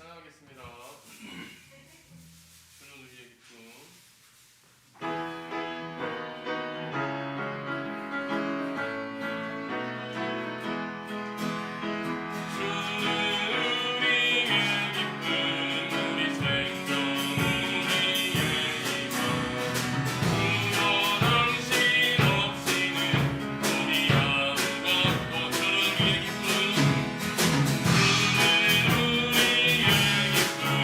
찬양하겠습니다. 주는 우리의 기쁨. 주는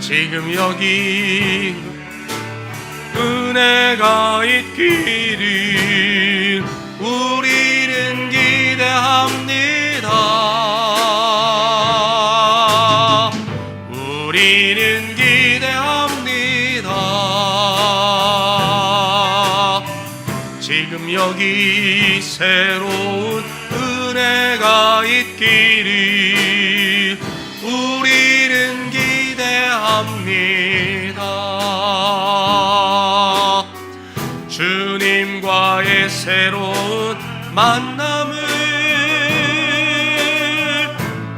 지금 여기 은혜가 있기를 우리는 기대합니다. 우리는 기대합니다. 지금 여기 새로운 은혜가 있기를 우리는 기대합니다. 주님과의 새로운 만남을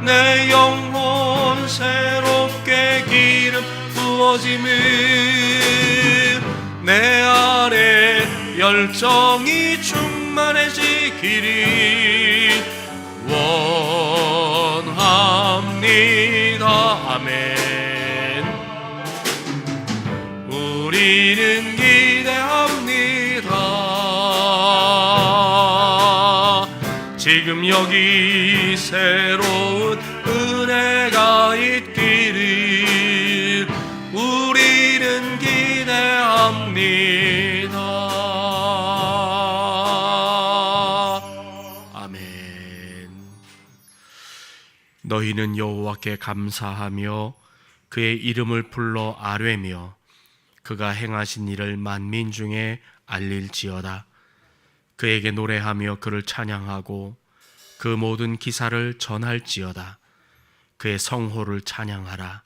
내 영혼 새롭게 기름 부어짐을 내 안에 열정이 충만해지기를 원합니다. 아멘. 우리는 기대합니다. 지금 여기 새로운 은혜가 있기를 우리는 기대합니다. 아멘. 너희는 여호와께 감사하며 그의 이름을 불러 아뢰며 그가 행하신 일을 만민 중에 알릴지어다. 그에게 노래하며 그를 찬양하고 그 모든 기사를 전할지어다. 그의 성호를 찬양하라.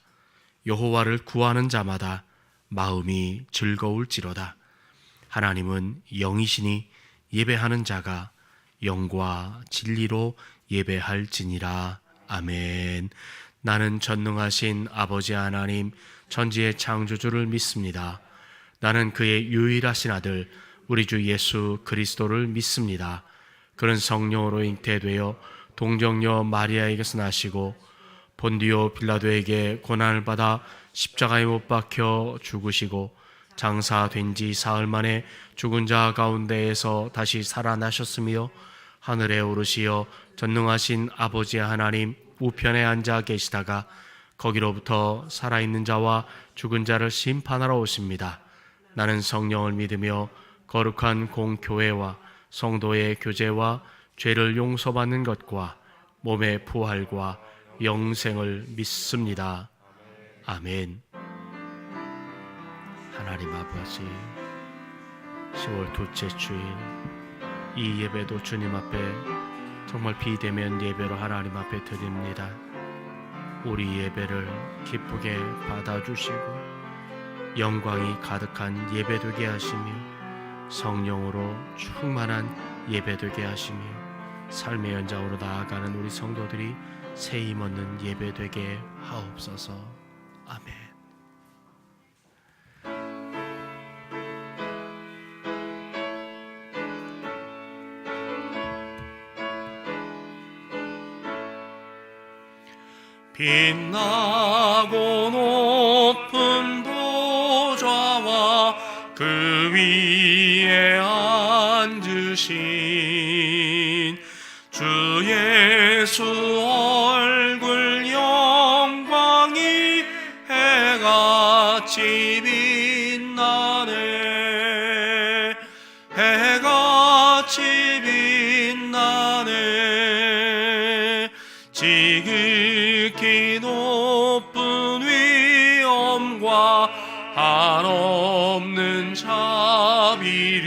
여호와를 구하는 자마다 마음이 즐거울지로다. 하나님은 영이시니 예배하는 자가 영과 진리로 예배할지니라. 아멘. 나는 전능하신 아버지 하나님 천지의 창조주를 믿습니다. 나는 그의 유일하신 아들 우리 주 예수 그리스도를 믿습니다. 그는 성령으로 잉태되어 동정녀 마리아에게서 나시고 본디오 빌라도에게 고난을 받아 십자가에 못 박혀 죽으시고 장사된 지 사흘 만에 죽은 자 가운데에서 다시 살아나셨으며 하늘에 오르시어 전능하신 아버지 하나님 우편에 앉아 계시다가 거기로부터 살아있는 자와 죽은 자를 심판하러 오십니다. 나는 성령을 믿으며 거룩한 공교회와 성도의 교제와 죄를 용서받는 것과 몸의 부활과 영생을 믿습니다. 아멘. 하나님 아버지, 10월 둘째 주일 이 예배도 주님 앞에 정말 비대면 예배로 하나님 앞에 드립니다. 우리 예배를 기쁘게 받아주시고 영광이 가득한 예배되게 하시며 성령으로 충만한 예배되게 하시며 삶의 연장으로 나아가는 우리 성도들이 새 힘 얻는 예배되게 하옵소서. 아멘. 빛나고 높은 보좌와 그 위에 앉으신 주 예수 얼굴 영광이 해같이 빛나네. 해같이 빛나네. 지극히 높은 위엄과 한없는 자비를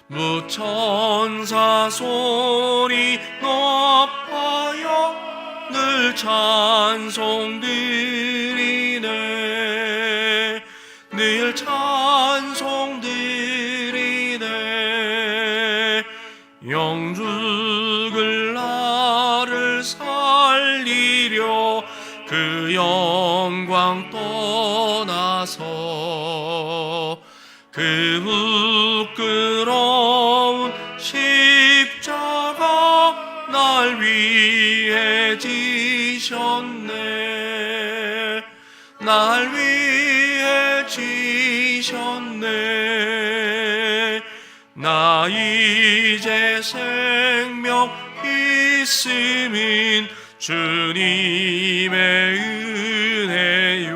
무천사 소리 높아여 늘 찬송드리네. 늘 찬송드리네. 영죽을 나를 살리려 그 영광 떠나서 그 부끄러운 십자가 날 위해 지셨네. 날 위해 지셨네. 나 이제 생명 있음인 주님의 은혜요.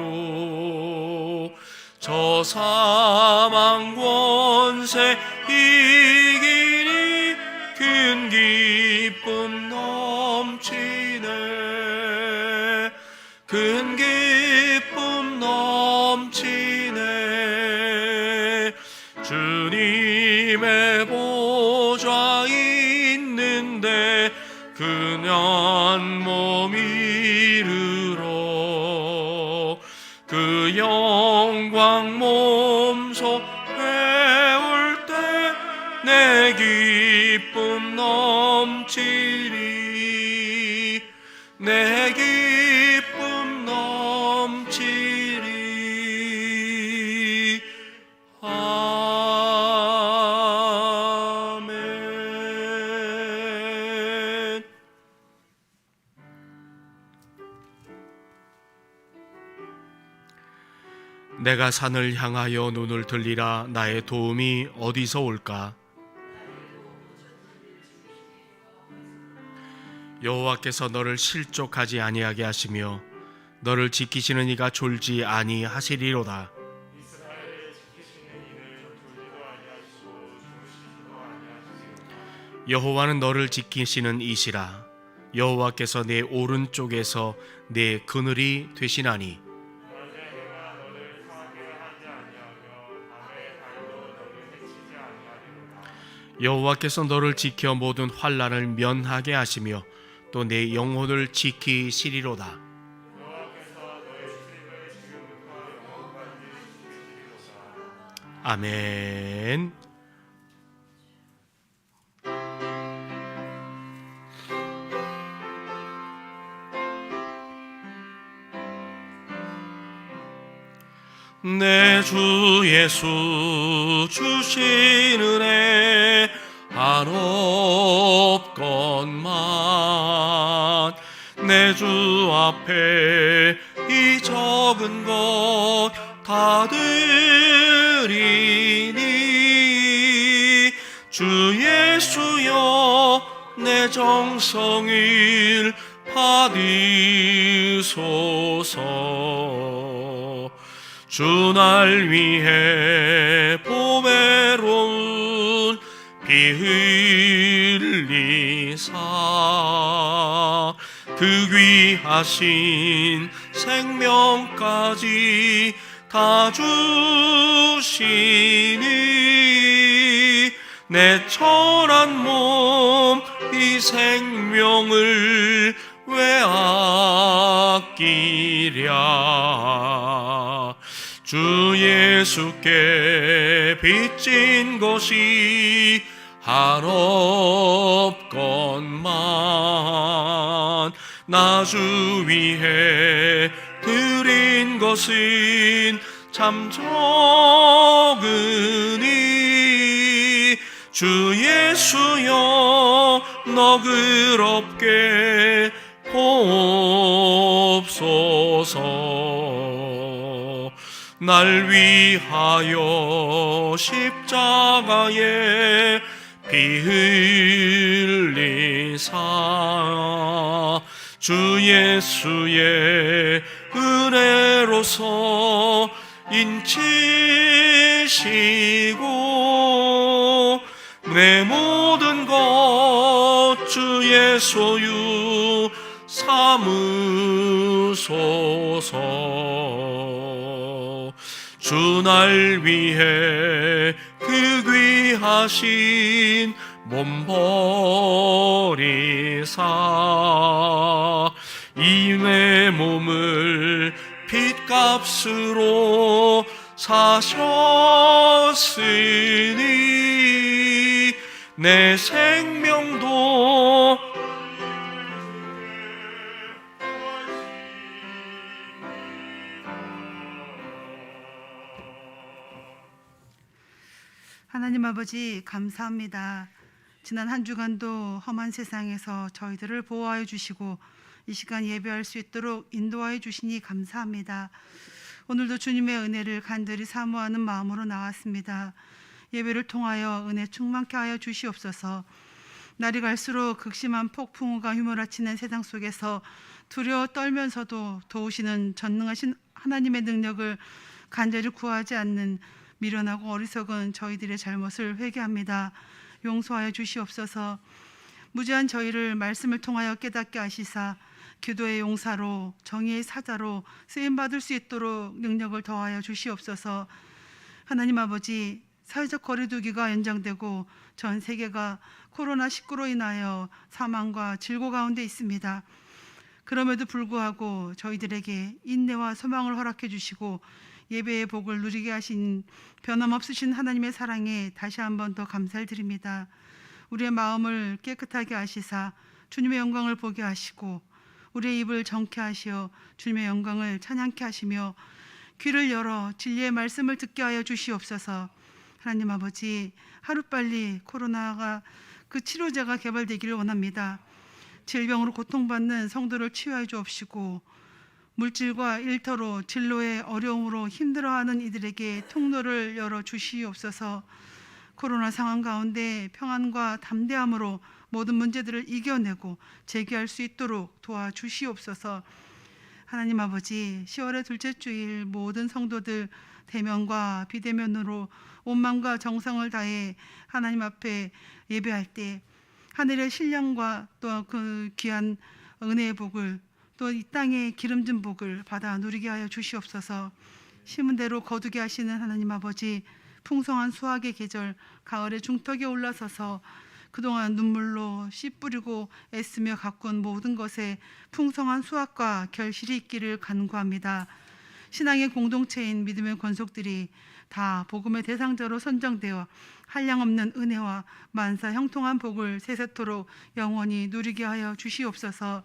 저 사망 권세 이기니 큰 기쁨 넘치네. 큰 기쁨 넘치네. 주님의 보좌 있는데 그냥 몸 이르러 그 영광 몸소 배울 때 내 기쁨 넘치리. 내 기쁨 넘치리. 아멘. 내가 산을 향하여 눈을 들리라. 나의 도움이 어디서 올까? 여호와께서 너를 실족하지 아니하게 하시며 너를 지키시는 이가 졸지 아니하시리로다. 여호와는 너를 지키시는 이시라. 여호와께서 내 오른쪽에서 내 그늘이 되시나니 여호와께서 너를 지켜 모든 환난을 면하게 하시며 또 내 영혼을 지키시리로다. 아멘. 내 주 예수 주신 은혜 한없건만 내 주 앞에 이 적은 것 다 드리니 주 예수여 내 정성을 받으소서. 주 날 위해 보배로운 피 흘리사 그 귀하신 생명까지 다 주시니 내 천한 몸 이 생명을 왜 아끼랴. 주 예수께 빚진 것이 한없건만 나 주 위해 드린 것은 참 적으니 주 예수여 너그럽게 보옵소서. 날 위하여 십자가에 피 흘리사 주 예수의 은혜로서 인치시고 내 모든 것 주의 소유 삼으소서. 주 날 위해 그 귀하신 몸 버리사 이 내 몸을 핏값으로 사셨으니 내 생명도 하나님 아버지 감사합니다. 지난 한 주간도 험한 세상에서 저희들을 보호하여 주시고 이 시간 예배할 수 있도록 인도하여 주시니 감사합니다. 오늘도 주님의 은혜를 간절히 사모하는 마음으로 나왔습니다. 예배를 통하여 은혜 충만케 하여 주시옵소서. 날이 갈수록 극심한 폭풍우가 휘몰아치는 세상 속에서 두려워 떨면서도 도우시는 전능하신 하나님의 능력을 간절히 구하지 않는 미련하고 어리석은 저희들의 잘못을 회개합니다. 용서하여 주시옵소서. 무지한 저희를 말씀을 통하여 깨닫게 하시사 기도의 용사로 정의의 사자로 쓰임받을 수 있도록 능력을 더하여 주시옵소서. 하나님 아버지, 사회적 거리두기가 연장되고 전 세계가 코로나19로 인하여 사망과 질고 가운데 있습니다. 그럼에도 불구하고 저희들에게 인내와 소망을 허락해 주시고 예배의 복을 누리게 하신 변함없으신 하나님의 사랑에 다시 한번 더 감사를 드립니다. 우리의 마음을 깨끗하게 하시사 주님의 영광을 보게 하시고 우리의 입을 정케 하시어 주님의 영광을 찬양케 하시며 귀를 열어 진리의 말씀을 듣게 하여 주시옵소서. 하나님 아버지, 하루빨리 코로나가 그 치료제가 개발되기를 원합니다. 질병으로 고통받는 성도를 치유해 주옵시고 물질과 일터로 진로의 어려움으로 힘들어하는 이들에게 통로를 열어 주시옵소서. 코로나 상황 가운데 평안과 담대함으로 모든 문제들을 이겨내고 재기할 수 있도록 도와주시옵소서. 하나님 아버지, 10월의 둘째 주일 모든 성도들 대면과 비대면으로 온 마음과 정성을 다해 하나님 앞에 예배할 때 하늘의 신령과 또 그 귀한 은혜의 복을 또 이 땅의 기름진 복을 받아 누리게 하여 주시옵소서. 심은 대로 거두게 하시는 하나님 아버지, 풍성한 수확의 계절 가을의 중턱에 올라서서 그동안 눈물로 씨 뿌리고 애쓰며 가꾼 모든 것에 풍성한 수확과 결실이 있기를 간구합니다. 신앙의 공동체인 믿음의 권속들이 다 복음의 대상자로 선정되어 한량없는 은혜와 만사 형통한 복을 세세토록 영원히 누리게 하여 주시옵소서.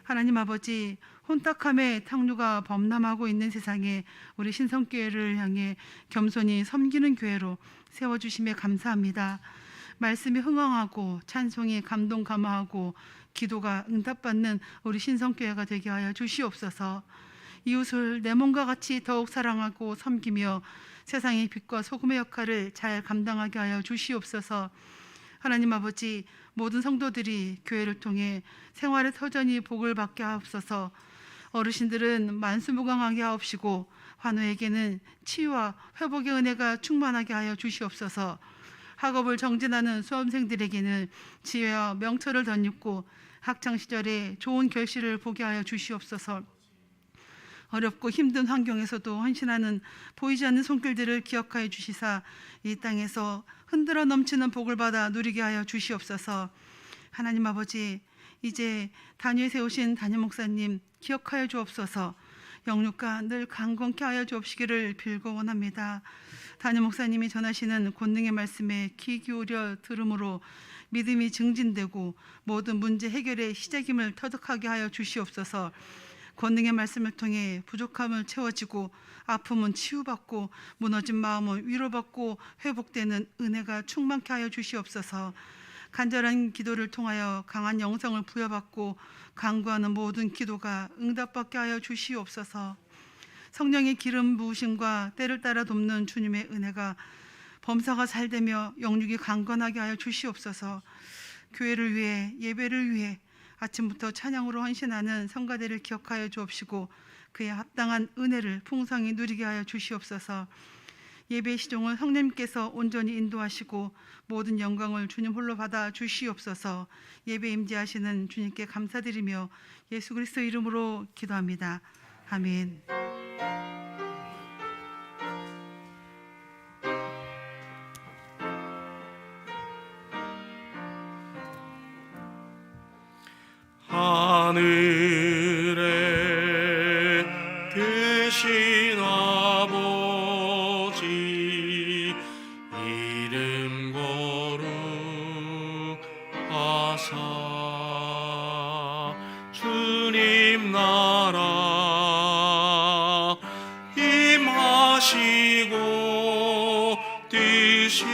하나님 아버지, 혼탁함의 탕류가 범람하고 있는 세상에 우리 신성교회를 향해 겸손히 섬기는 교회로 세워주심에 감사합니다. 말씀이 흥황하고 찬송이 감동 감화하고 기도가 응답받는 우리 신성교회가 되게 하여 주시옵소서. 이웃을 내 몸과 같이 더욱 사랑하고 섬기며 세상의 빛과 소금의 역할을 잘 감당하게 하여 주시옵소서. 하나님 아버지, 모든 성도들이 교회를 통해 생활의 터전이 복을 받게 하옵소서. 어르신들은 만수무강하게 하옵시고 환우에게는 치유와 회복의 은혜가 충만하게 하여 주시옵소서. 학업을 정진하는 수험생들에게는 지혜와 명철을 덧입고 학창시절에 좋은 결실을 보게 하여 주시옵소서. 어렵고 힘든 환경에서도 헌신하는 보이지 않는 손길들을 기억하여 주시사 이 땅에서 흔들어 넘치는 복을 받아 누리게 하여 주시옵소서. 하나님 아버지, 이제 단위에 세우신 담임 목사님 기억하여 주옵소서. 영육과 늘 강건케 하여 주옵시기를 빌고 원합니다. 담임 목사님이 전하시는 권능의 말씀에 귀 기울여 들음으로 믿음이 증진되고 모든 문제 해결의 시작임을 터득하게 하여 주시옵소서. 권능의 말씀을 통해 부족함을 채워지고 아픔은 치유받고 무너진 마음은 위로받고 회복되는 은혜가 충만케 하여 주시옵소서. 간절한 기도를 통하여 강한 영성을 부여받고 간구하는 모든 기도가 응답받게 하여 주시옵소서. 성령의 기름 부으심과 때를 따라 돕는 주님의 은혜가 범사가 살되며 영육이 강건하게 하여 주시옵소서. 교회를 위해 예배를 위해 아침부터 찬양으로 헌신하는 성가대를 기억하여 주옵시고 그에 합당한 은혜를 풍성히 누리게 하여 주시옵소서. 예배 시종을 성령님께서 온전히 인도하시고 모든 영광을 주님 홀로 받아 주시옵소서. 예배 임재하시는 주님께 감사드리며 예수 그리스도 이름으로 기도합니다. 아멘. 하늘에 계신 아버지 이름 거룩하사 주님 나라 임하시고 뜻이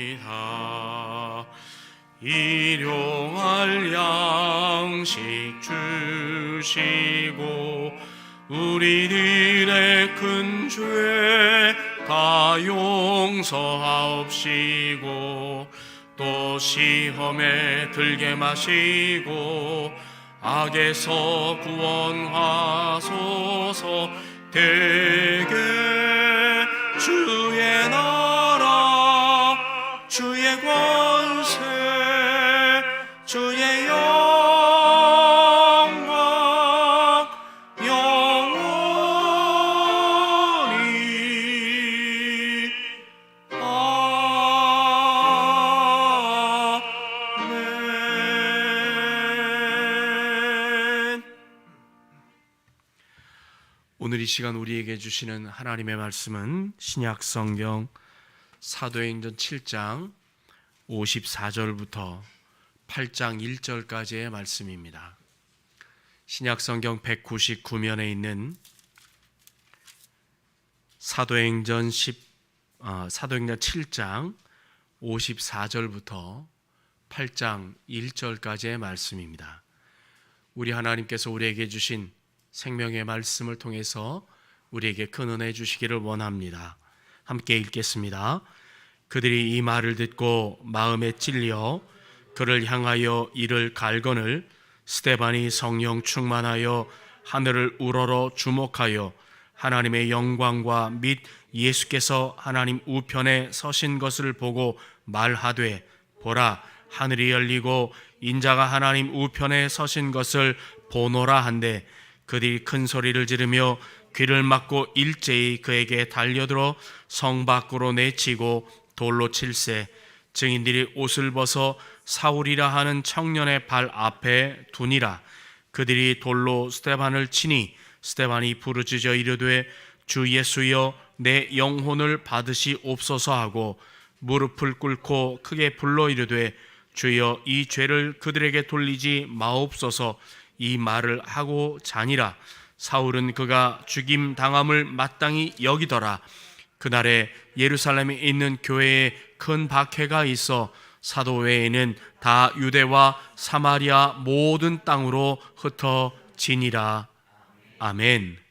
이루어지다. 일용할 양식 주시고 우리들의 큰 죄 다 다 용서하옵시고 또 시험에 들게 마시고 악에서 구원하소서. 대개 주의 나라 주의 권세 주의 영광 영원히 아멘. 오늘 이 시간 우리에게 주시는 하나님의 말씀은 신약 성경 사도행전 7장 54절부터 8장 1절까지의 말씀입니다. 신약 성경 199면에 있는 사도행전 7장 54절부터 8장 1절까지의 말씀입니다. 우리 하나님께서 우리에게 주신 생명의 말씀을 통해서 우리에게 큰 은혜 주시기를 원합니다. 함께 읽겠습니다. 그들이 이 말을 듣고 마음에 찔려 그를 향하여 이를 갈거늘 스데반이 성령 충만하여 하늘을 우러러 주목하여 하나님의 영광과 및 예수께서 하나님 우편에 서신 것을 보고 말하되 보라 하늘이 열리고 인자가 하나님 우편에 서신 것을 보노라 한데 그들이 큰 소리를 지르며 귀를 막고 일제히 그에게 달려들어 성 밖으로 내치고 돌로 칠세. 증인들이 옷을 벗어 사울이라 하는 청년의 발 앞에 두니라. 그들이 돌로 스데반을 치니 스데반이 부르짖어 이르되 주 예수여 내 영혼을 받으시옵소서 하고 무릎을 꿇고 크게 불러 이르되 주여 이 죄를 그들에게 돌리지 마옵소서. 이 말을 하고 자니라. 사울은 그가 죽임 당함을 마땅히 여기더라. 그날에 예루살렘에 있는 교회에 큰 박해가 있어 사도 외에는 다 유대와 사마리아 모든 땅으로 흩어지니라. 아멘.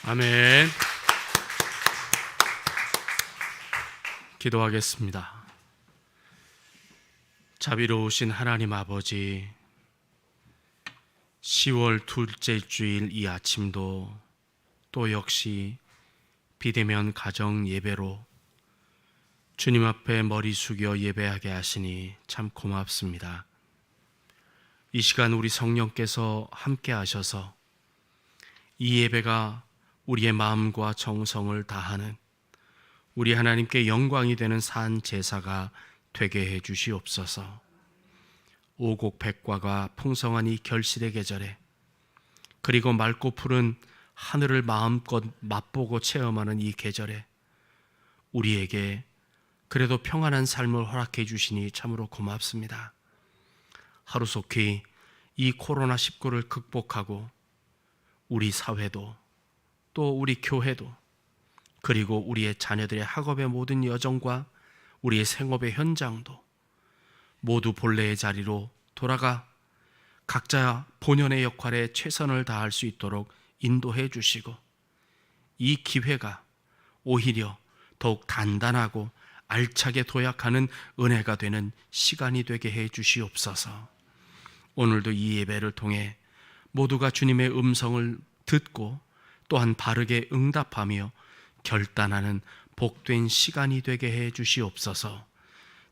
아멘. 기도하겠습니다. 자비로우신 하나님 아버지, 10월 둘째 주일 이 아침도 또 역시 비대면 가정 예배로 주님 앞에 머리 숙여 예배하게 하시니 참 고맙습니다. 이 시간 우리 성령께서 함께 하셔서 이 예배가 우리의 마음과 정성을 다하는 우리 하나님께 영광이 되는 산 제사가 되게 해 주시옵소서. 오곡백과가 풍성한 이 결실의 계절에, 그리고 맑고 푸른 하늘을 마음껏 맛보고 체험하는 이 계절에 우리에게 그래도 평안한 삶을 허락해 주시니 참으로 고맙습니다. 하루속히 이 코로나19를 극복하고 우리 사회도 또 우리 교회도 그리고 우리의 자녀들의 학업의 모든 여정과 우리의 생업의 현장도 모두 본래의 자리로 돌아가 각자 본연의 역할에 최선을 다할 수 있도록 인도해 주시고, 이 기회가 오히려 더욱 단단하고 알차게 도약하는 은혜가 되는 시간이 되게 해 주시옵소서. 오늘도 이 예배를 통해 모두가 주님의 음성을 듣고 또한 바르게 응답하며 결단하는 복된 시간이 되게 해 주시옵소서.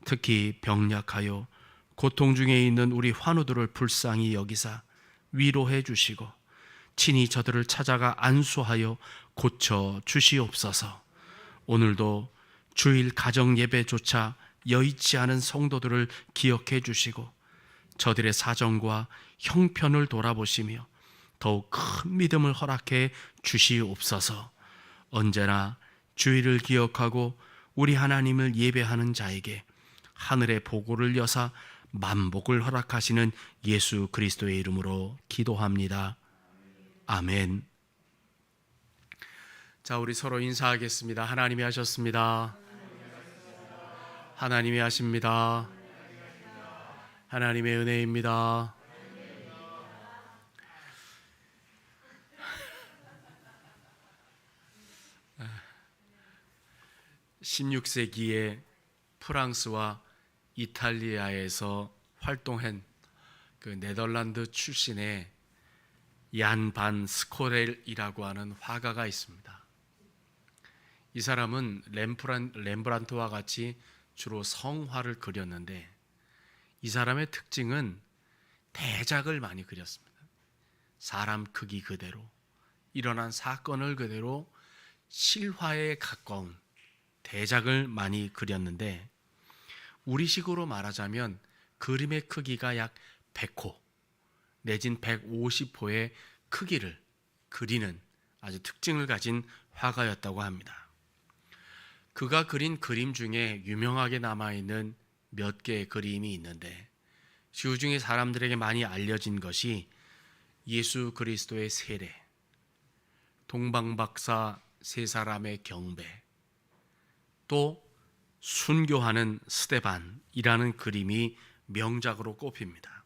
특히 병약하여 고통 중에 있는 우리 환우들을 불쌍히 여기사 위로해 주시고 친히 저들을 찾아가 안수하여 고쳐 주시옵소서. 오늘도 주일 가정 예배조차 여의치 않은 성도들을 기억해 주시고 저들의 사정과 형편을 돌아보시며 더욱 큰 믿음을 허락해 주시옵소서. 언제나 주일을 기억하고 우리 하나님을 예배하는 자에게 하늘의 보고를 여사 만복을 허락하시는 예수 그리스도의 이름으로 기도합니다. 아멘. 자, 우리 서로 인사하겠습니다. 하나님이 하셨습니다. 하나님이 하십니다. 하나님의 은혜입니다. 16세기에 프랑스와 이탈리아에서 활동한 그 네덜란드 출신의 얀 반 스코렐이라고 하는 화가가 있습니다. 이 사람은 렘브란트와 같이 주로 성화를 그렸는데 이 사람의 특징은 대작을 많이 그렸습니다. 사람 크기 그대로, 일어난 사건을 그대로 실화에 가까운 대작을 많이 그렸는데, 우리식으로 말하자면 그림의 크기가 약 100호 내진 150호의 크기를 그리는 아주 특징을 가진 화가였다고 합니다. 그가 그린 그림 중에 유명하게 남아있는 몇 개의 그림이 있는데, 그 중에 사람들에게 많이 알려진 것이 예수 그리스도의 세례, 동방박사 세 사람의 경배, 또 순교하는 스데반이라는 그림이 명작으로 꼽힙니다.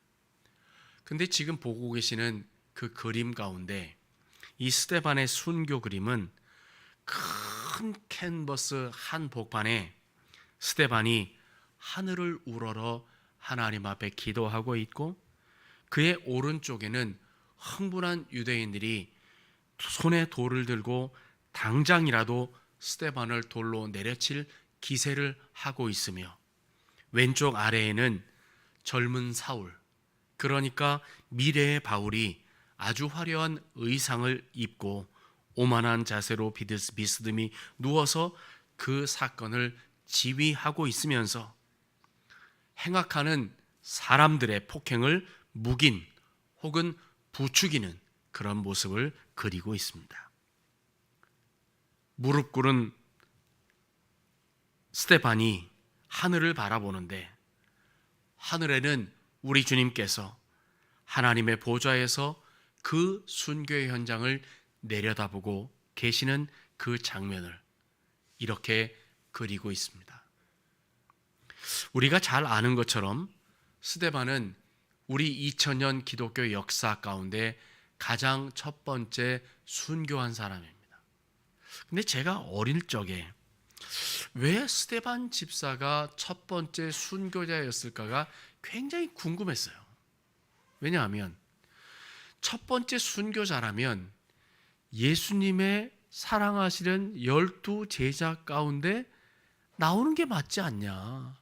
근데 지금 보고 계시는 그 그림 가운데 이 스데반의 순교 그림은 큰 캔버스 한 복판에 스데반이 하늘을 우러러 하나님 앞에 기도하고 있고, 그의 오른쪽에는 흥분한 유대인들이 손에 돌을 들고 당장이라도 스데반을 돌로 내려칠 기세를 하고 있으며, 왼쪽 아래에는 젊은 사울, 그러니까 미래의 바울이 아주 화려한 의상을 입고 오만한 자세로 비스듬히 누워서 그 사건을 지휘하고 있으면서 행악하는 사람들의 폭행을 묵인 혹은 부추기는 그런 모습을 그리고 있습니다. 무릎 꿇은 스데반이 하늘을 바라보는데, 하늘에는 우리 주님께서 하나님의 보좌에서 그 순교의 현장을 내려다보고 계시는 그 장면을 이렇게 그리고 있습니다. 우리가 잘 아는 것처럼 스데반은 우리 2000년 기독교 역사 가운데 가장 첫 번째 순교한 사람입니다. 근데 제가 어릴 적에 왜 스데반 집사가 첫 번째 순교자였을까가 굉장히 궁금했어요. 왜냐하면 첫 번째 순교자라면 예수님의 사랑하시는 12 제자 가운데 나오는 게 맞지 않냐.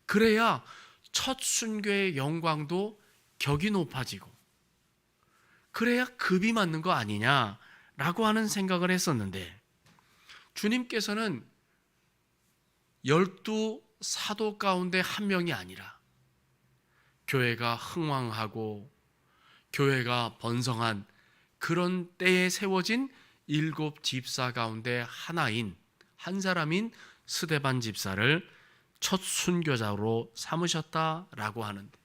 그래야 첫 순교의 영광도 격이 높아지고 그래야 급이 맞는 거 아니냐라고 하는 생각을 했었는데, 주님께서는 12 사도 가운데 한 명이 아니라 교회가 흥왕하고 교회가 번성한 그런 때에 세워진 7 집사 가운데 하나인 한 사람인 스데반 집사를 첫 순교자로 삼으셨다라고 하는데,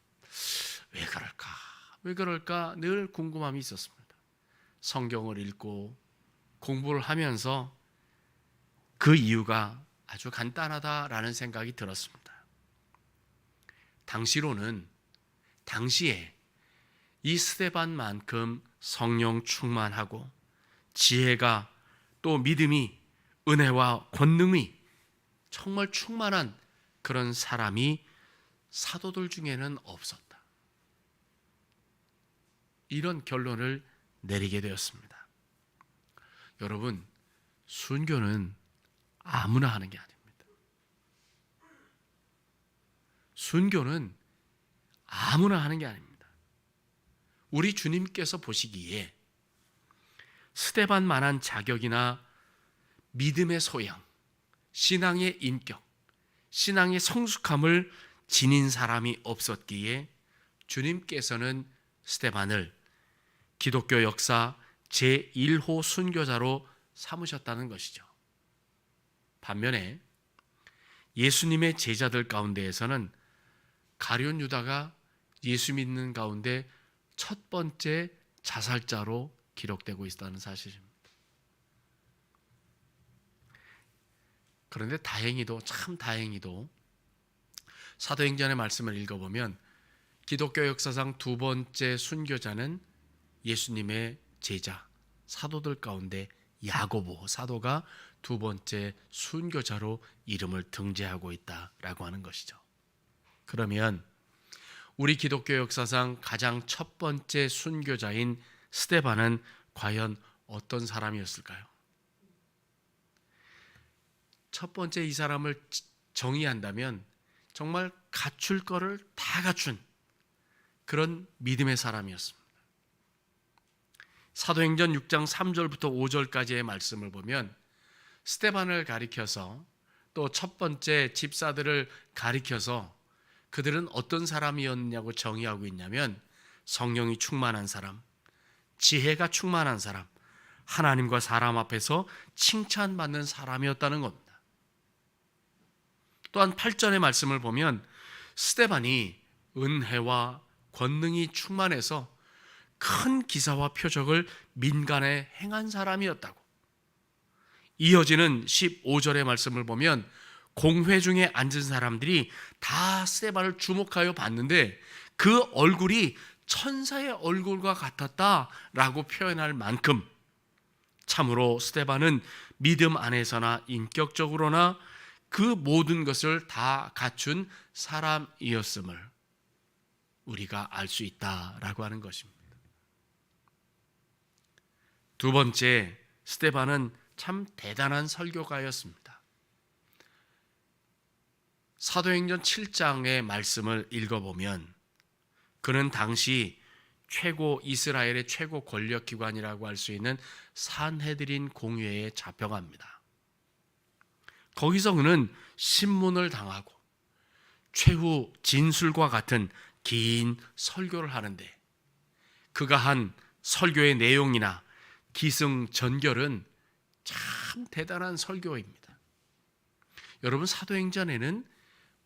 왜 그럴까 늘 궁금함이 있었습니다. 성경을 읽고 공부를 하면서 그 이유가 아주 간단하다라는 생각이 들었습니다. 당시에 이 스데반만큼 성령 충만하고 지혜가 또 믿음이 은혜와 권능이 정말 충만한 그런 사람이 사도들 중에는 없었다. 이런 결론을 내리게 되었습니다. 여러분, 순교는 아무나 하는 게 아닙니다. 순교는 아무나 하는 게 아닙니다. 우리 주님께서 보시기에 스데반만한 자격이나 믿음의 소양, 신앙의 인격, 신앙의 성숙함을 지닌 사람이 없었기에 주님께서는 스데반을 기독교 역사 제1호 순교자로 삼으셨다는 것이죠. 반면에 예수님의 제자들 가운데에서는 가룟 유다가 예수 믿는 가운데 첫 번째 자살자로 기록되고 있다는 사실입니다. 그런데 참 다행히도 사도행전의 말씀을 읽어보면 기독교 역사상 두 번째 순교자는 예수님의 제자 사도들 가운데 야고보 사도가 두 번째 순교자로 이름을 등재하고 있다라고 하는 것이죠. 그러면 우리 기독교 역사상 가장 첫 번째 순교자인 스데반은 과연 어떤 사람이었을까요? 첫 번째 이 사람을 정의한다면 정말 갖출 거를 다 갖춘 그런 믿음의 사람이었습니다. 사도행전 6장 3절부터 5절까지의 말씀을 보면 스데반을 가리켜서 또 첫 번째 집사들을 가리켜서 그들은 어떤 사람이었냐고 정의하고 있냐면 성령이 충만한 사람, 지혜가 충만한 사람, 하나님과 사람 앞에서 칭찬받는 사람이었다는 겁니다. 또한 8절의 말씀을 보면 스데반이 은혜와 권능이 충만해서 큰 기사와 표적을 민간에 행한 사람이었다고. 이어지는 15절의 말씀을 보면 공회 중에 앉은 사람들이 다 스데반을 주목하여 봤는데 그 얼굴이 천사의 얼굴과 같았다라고 표현할 만큼 참으로 스데반은 믿음 안에서나 인격적으로나 그 모든 것을 다 갖춘 사람이었음을 우리가 알 수 있다라고 하는 것입니다. 두 번째, 스데반은 참 대단한 설교가였습니다. 사도행전 7장의 말씀을 읽어보면 그는 당시 이스라엘의 최고 권력기관이라고 할 수 있는 산헤드린 공회에 잡혀갑니다. 거기서 그는 신문을 당하고 최후 진술과 같은 긴 설교를 하는데 그가 한 설교의 내용이나 기승전결은 참 대단한 설교입니다. 여러분, 사도행전에는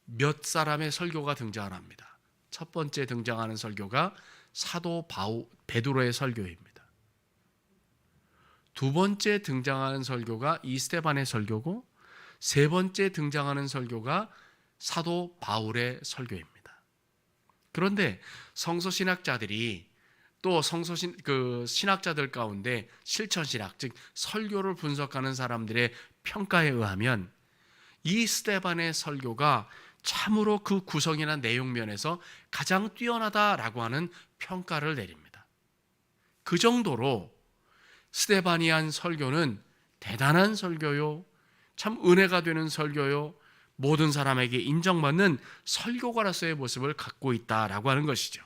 몇 사람의 설교가 등장을 합니다. 첫 번째 등장하는 설교가 사도 베드로의 설교입니다. 두 번째 등장하는 설교가 스데반의 설교고 세 번째 등장하는 설교가 사도 바울의 설교입니다. 그런데 성서신학자들이 또 성서신 신학자들 가운데 실천신학, 즉 설교를 분석하는 사람들의 평가에 의하면 이 스데반의 설교가 참으로 그 구성이나 내용 면에서 가장 뛰어나다라고 하는 평가를 내립니다. 그 정도로 스데반이 한 설교는 대단한 설교요, 참 은혜가 되는 설교요, 모든 사람에게 인정받는 설교가로서의 모습을 갖고 있다라고 하는 것이죠.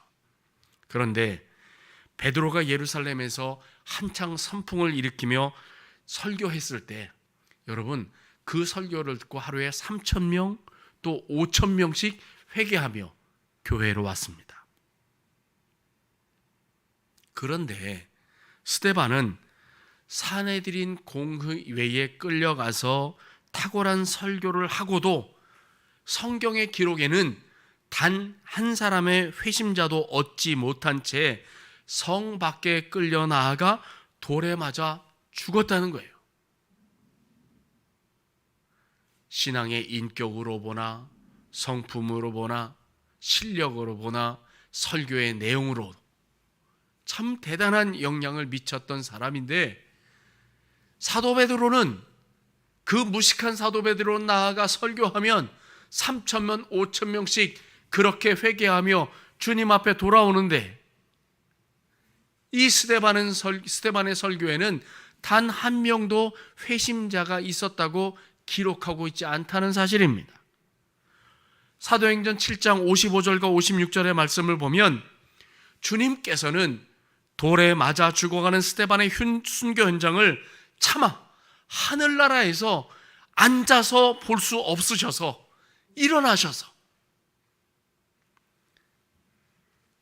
그런데 베드로가 예루살렘에서 한창 선풍을 일으키며 설교했을 때 여러분, 그 설교를 듣고 하루에 3,000명 또 5,000명씩 회개하며 교회로 왔습니다. 그런데 스데반은 사내들인 공회에 끌려가서 탁월한 설교를 하고도 성경의 기록에는 단 한 사람의 회심자도 얻지 못한 채 성 밖에 끌려 나아가 돌에 맞아 죽었다는 거예요. 신앙의 인격으로 보나 성품으로 보나 실력으로 보나 설교의 내용으로 참 대단한 영향을 미쳤던 사람인데, 사도 베드로는 그 무식한 사도 베드로 나아가 설교하면 3,000명 5,000명씩 그렇게 회개하며 주님 앞에 돌아오는데, 이 스데반의 설교에는 단 한 명도 회심자가 있었다고 기록하고 있지 않다는 사실입니다. 사도행전 7장 55절과 56절의 말씀을 보면 주님께서는 돌에 맞아 죽어가는 스데반의 순교 현장을 차마 하늘나라에서 앉아서 볼 수 없으셔서 일어나셔서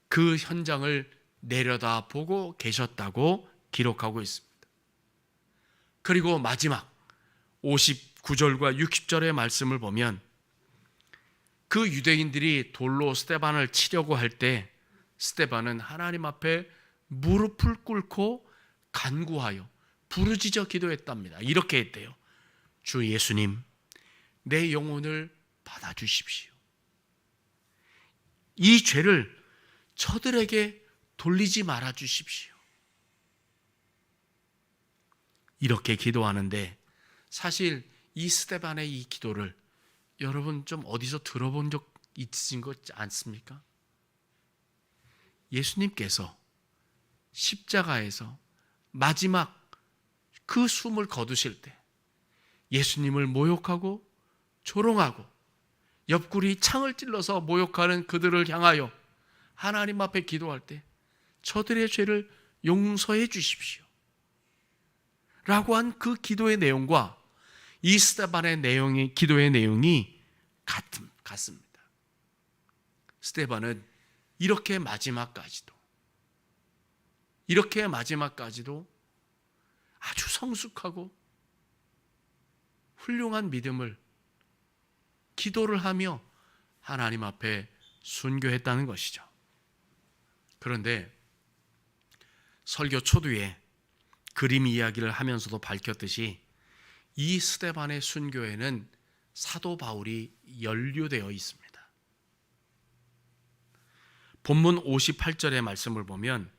그 현장을 내려다보고 계셨다고 기록하고 있습니다. 그리고 마지막 59절과 60절의 말씀을 보면 그 유대인들이 돌로 스데반을 치려고 할 때 스데반은 하나님 앞에 무릎을 꿇고 간구하여 부르짖어 기도했답니다. 이렇게 했대요. 주 예수님, 내 영혼을 받아주십시오. 이 죄를 저들에게 돌리지 말아 주십시오. 이렇게 기도하는데, 사실 이 스데반의 이 기도를 여러분 좀 어디서 들어본 적 있으신 것 않습니까? 예수님께서 십자가에서 마지막 그 숨을 거두실 때 예수님을 모욕하고 조롱하고 옆구리 창을 찔러서 모욕하는 그들을 향하여 하나님 앞에 기도할 때 저들의 죄를 용서해 주십시오 라고 한 그 기도의 내용과 이 스데반의 기도의 내용이 같습니다. 스데반은 이렇게 마지막까지도 아주 성숙하고 훌륭한 믿음을, 기도를 하며 하나님 앞에 순교했다는 것이죠. 그런데 설교 초두에 그림 이야기를 하면서도 밝혔듯이 이 스데반의 순교에는 사도 바울이 연루되어 있습니다. 본문 58절의 말씀을 보면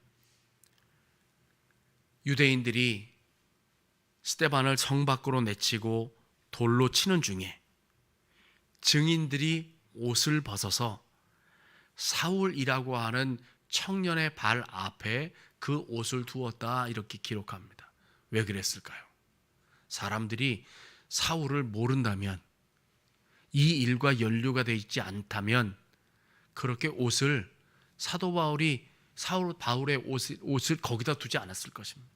유대인들이 스데반을 성 밖으로 내치고 돌로 치는 중에 증인들이 옷을 벗어서 사울이라고 하는 청년의 발 앞에 그 옷을 두었다, 이렇게 기록합니다. 왜 그랬을까요? 사람들이 사울을 모른다면, 이 일과 연루가 되어 있지 않다면 그렇게 옷을 사도 바울이 바울의 옷을 거기다 두지 않았을 것입니다.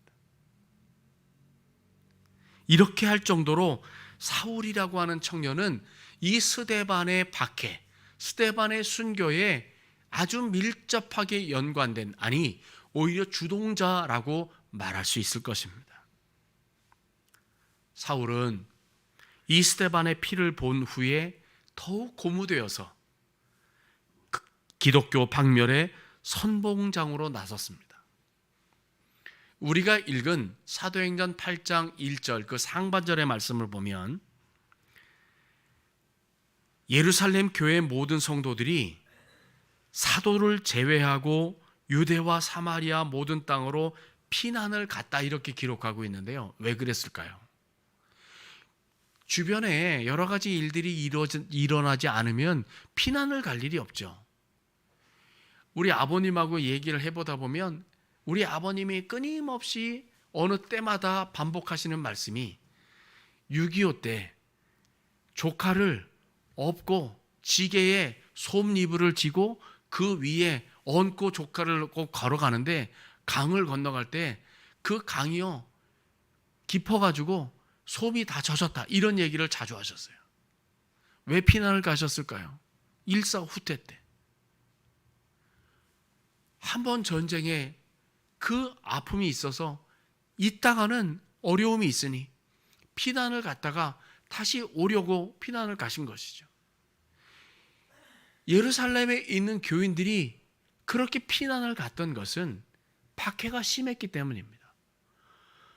이렇게 할 정도로 사울이라고 하는 청년은 이 스데반의 박해, 스데반의 순교에 아주 밀접하게 연관된, 아니 오히려 주동자라고 말할 수 있을 것입니다. 사울은 이 스데반의 피를 본 후에 더욱 고무되어서 기독교 박멸의 선봉장으로 나섰습니다. 우리가 읽은 사도행전 8장 1절 그 상반절의 말씀을 보면 예루살렘 교회 모든 성도들이 사도를 제외하고 유대와 사마리아 모든 땅으로 피난을 갔다 이렇게 기록하고 있는데요. 왜 그랬을까요? 주변에 여러 가지 일들이 일어나지 않으면 피난을 갈 일이 없죠. 우리 아버님하고 얘기를 해보다 보면 우리 아버님이 끊임없이 어느 때마다 반복하시는 말씀이 6.25 때 조카를 업고 지게에 솜이불을 지고 그 위에 얹고 조카를 꼭 걸어가는데 강을 건너갈 때 그 강이요 깊어가지고 솜이 다 젖었다 이런 얘기를 자주 하셨어요. 왜 피난을 가셨을까요? 일사후퇴 때 한 번 전쟁에 그 아픔이 있어서 있다가는 어려움이 있으니 피난을 갔다가 다시 오려고 피난을 가신 것이죠. 예루살렘에 있는 교인들이 그렇게 피난을 갔던 것은 박해가 심했기 때문입니다.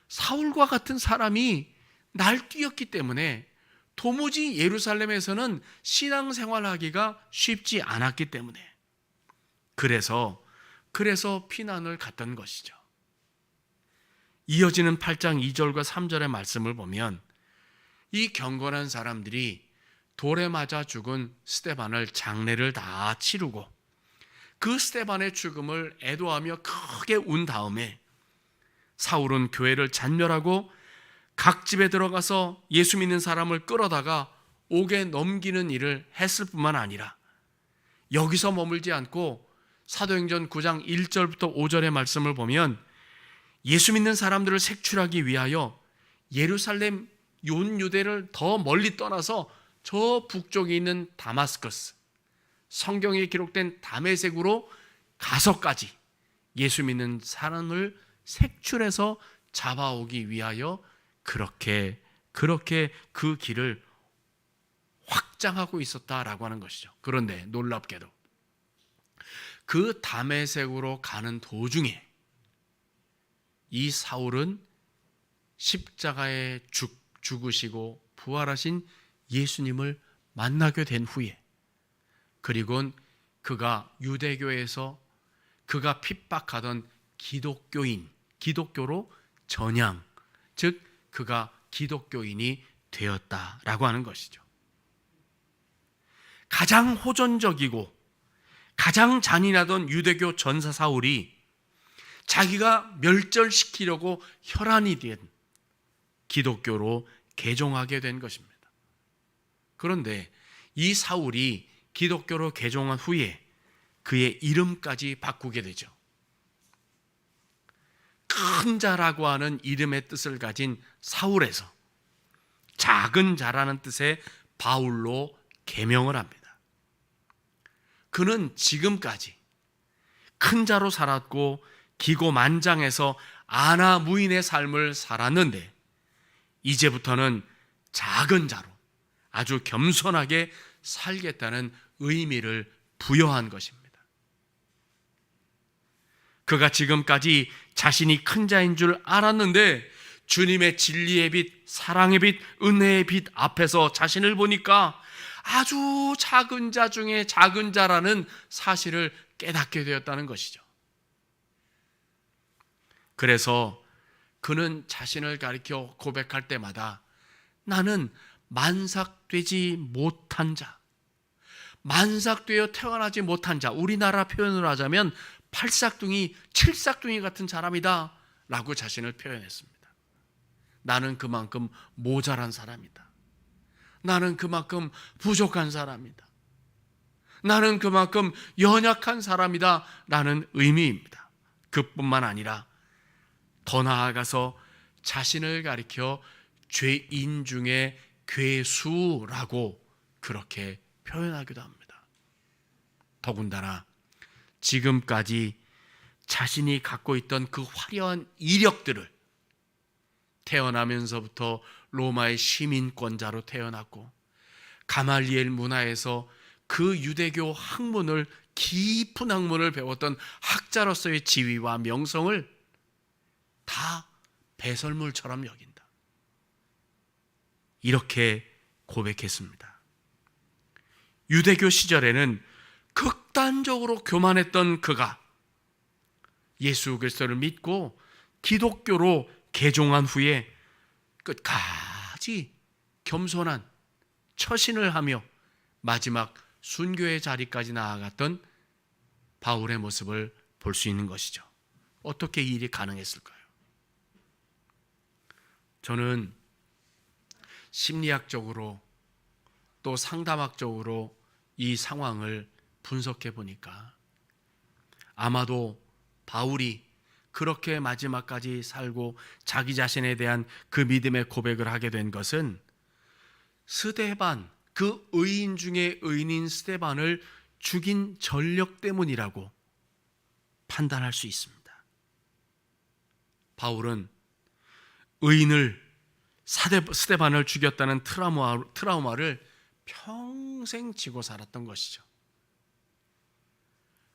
사울과 같은 사람이 날뛰었기 때문에 도무지 예루살렘에서는 신앙생활하기가 쉽지 않았기 때문에 그래서 피난을 갔던 것이죠. 이어지는 8장 2절과 3절의 말씀을 보면 이 경건한 사람들이 돌에 맞아 죽은 스데반을 장례를 다 치르고 그 스데반의 죽음을 애도하며 크게 운 다음에 사울은 교회를 잔멸하고 각 집에 들어가서 예수 믿는 사람을 끌어다가 옥에 넘기는 일을 했을 뿐만 아니라 여기서 머물지 않고 사도행전 9장 1절부터 5절의 말씀을 보면 예수 믿는 사람들을 색출하기 위하여 예루살렘 온 유대를 더 멀리 떠나서 저 북쪽에 있는 다마스커스, 성경에 기록된 다메섹으로 가서까지 예수 믿는 사람을 색출해서 잡아오기 위하여 그렇게 그 길을 확장하고 있었다라고 하는 것이죠. 그런데 놀랍게도 그 다메섹으로 가는 도중에 이 사울은 십자가에 죽으시고 부활하신 예수님을 만나게 된 후에 그리고 그가 유대교에서 그가 핍박하던 기독교로 전향, 즉 그가 기독교인이 되었다라고 하는 것이죠. 가장 호전적이고 가장 잔인하던 유대교 전사 사울이 자기가 멸절시키려고 혈안이 된 기독교로 개종하게 된 것입니다. 그런데 이 사울이 기독교로 개종한 후에 그의 이름까지 바꾸게 되죠. 큰 자라고 하는 이름의 뜻을 가진 사울에서 작은 자라는 뜻의 바울로 개명을 합니다. 그는 지금까지 큰 자로 살았고 기고만장해서 아나무인의 삶을 살았는데 이제부터는 작은 자로 아주 겸손하게 살겠다는 의미를 부여한 것입니다. 그가 지금까지 자신이 큰 자인 줄 알았는데 주님의 진리의 빛, 사랑의 빛, 은혜의 빛 앞에서 자신을 보니까 아주 작은 자 중에 작은 자라는 사실을 깨닫게 되었다는 것이죠. 그래서 그는 자신을 가리켜 고백할 때마다 나는 만삭되지 못한 자, 만삭되어 태어나지 못한 자, 우리나라 표현으로 하자면 8싹둥이, 7싹둥이 같은 사람이다 라고 자신을 표현했습니다. 나는 그만큼 모자란 사람이다. 나는 그만큼 부족한 사람이다. 나는 그만큼 연약한 사람이다 라는 의미입니다. 그뿐만 아니라 더 나아가서 자신을 가리켜 죄인 중에 괴수라고 그렇게 표현하기도 합니다. 더군다나 지금까지 자신이 갖고 있던 그 화려한 이력들을 태어나면서부터 로마의 시민권자로 태어났고 가말리엘 문화에서 그 유대교 학문을 깊은 학문을 배웠던 학자로서의 지위와 명성을 다 배설물처럼 여긴다. 이렇게 고백했습니다. 유대교 시절에는 극단적으로 교만했던 그가 예수 그리스도를 믿고 기독교로 개종한 후에 끝까지 겸손한 처신을 하며 마지막 순교의 자리까지 나아갔던 바울의 모습을 볼 수 있는 것이죠. 어떻게 이 일이 가능했을까요? 저는 심리학적으로 또 상담학적으로 이 상황을 분석해 보니까 아마도 바울이 그렇게 마지막까지 살고 자기 자신에 대한 그 믿음의 고백을 하게 된 것은 스데반, 그 의인 중에 의인인 스데반을 죽인 전력 때문이라고 판단할 수 있습니다. 바울은 의인을 스데반을 죽였다는 트라우마를 평생 지고 살았던 것이죠.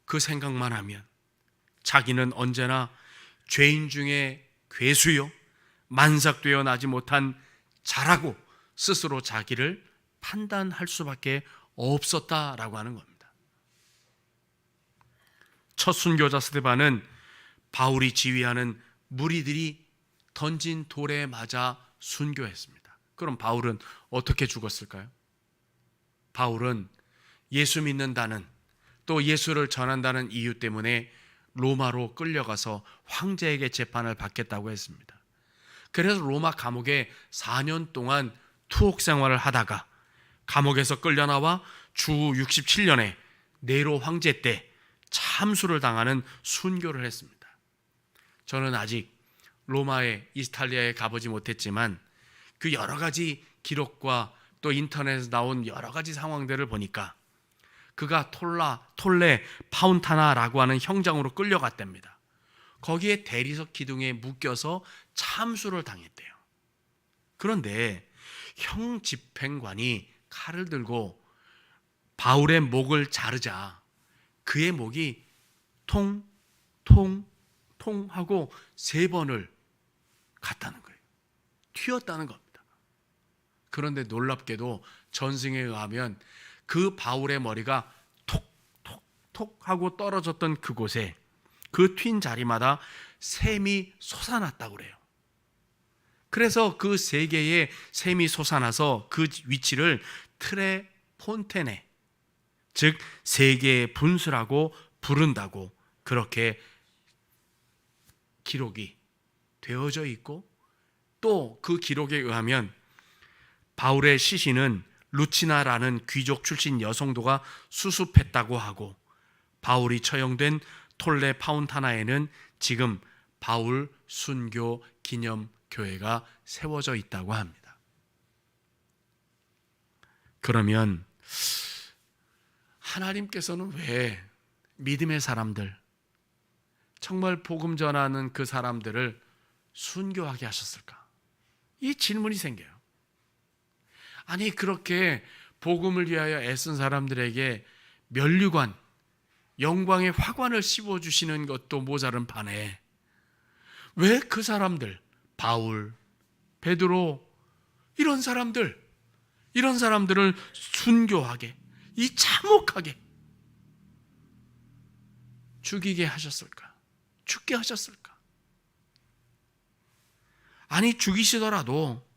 그 생각만 하면 자기는 언제나 죄인 중에 괴수요 만삭되어 나지 못한 자라고 스스로 자기를 판단할 수밖에 없었다라고 하는 겁니다. 첫 순교자 스데반은 바울이 지휘하는 무리들이 던진 돌에 맞아 순교했습니다. 그럼 바울은 어떻게 죽었을까요? 바울은 예수 믿는다는, 또 예수를 전한다는 이유 때문에 로마로 끌려가서 황제에게 재판을 받겠다고 했습니다. 그래서 로마 감옥에 4년 동안 투옥 생활을 하다가 감옥에서 끌려나와 주 67년에 네로 황제 때 참수를 당하는 순교를 했습니다. 저는 아직 로마에, 이탈리아에 가보지 못했지만 그 여러 가지 기록과 또 인터넷에서 나온 여러 가지 상황들을 보니까 그가 톨레 파운타나라고 하는 형장으로 끌려갔답니다. 거기에 대리석 기둥에 묶여서 참수를 당했대요. 그런데 형 집행관이 칼을 들고 바울의 목을 자르자 그의 목이 통 하고 3번을 갔다는 거예요. 튀었다는 겁니다. 그런데 놀랍게도 전승에 의하면 그 바울의 머리가 톡 하고 떨어졌던 그곳에 그 튄 자리마다 샘이 솟아났다고 그래요. 그래서 그 3개의 샘이 솟아나서 그 위치를 트레 폰테네, 즉 3개의 분수라고 부른다고 그렇게 기록이 되어져 있고, 또 그 기록에 의하면 바울의 시신은 루치나라는 귀족 출신 여성도가 수습했다고 하고, 바울이 처형된 톨레 파운타나에는 지금 바울 순교 기념 교회가 세워져 있다고 합니다. 그러면 하나님께서는 왜 믿음의 사람들, 정말 복음 전하는 그 사람들을 순교하게 하셨을까? 이 질문이 생겨요. 아니, 그렇게 복음을 위하여 애쓴 사람들에게 면류관, 영광의 화관을 씌워주시는 것도 모자른 판에 왜 그 사람들, 바울, 베드로, 이런 사람들을 순교하게, 이 참혹하게 죽이게 하셨을까? 죽게 하셨을까? 아니, 죽이시더라도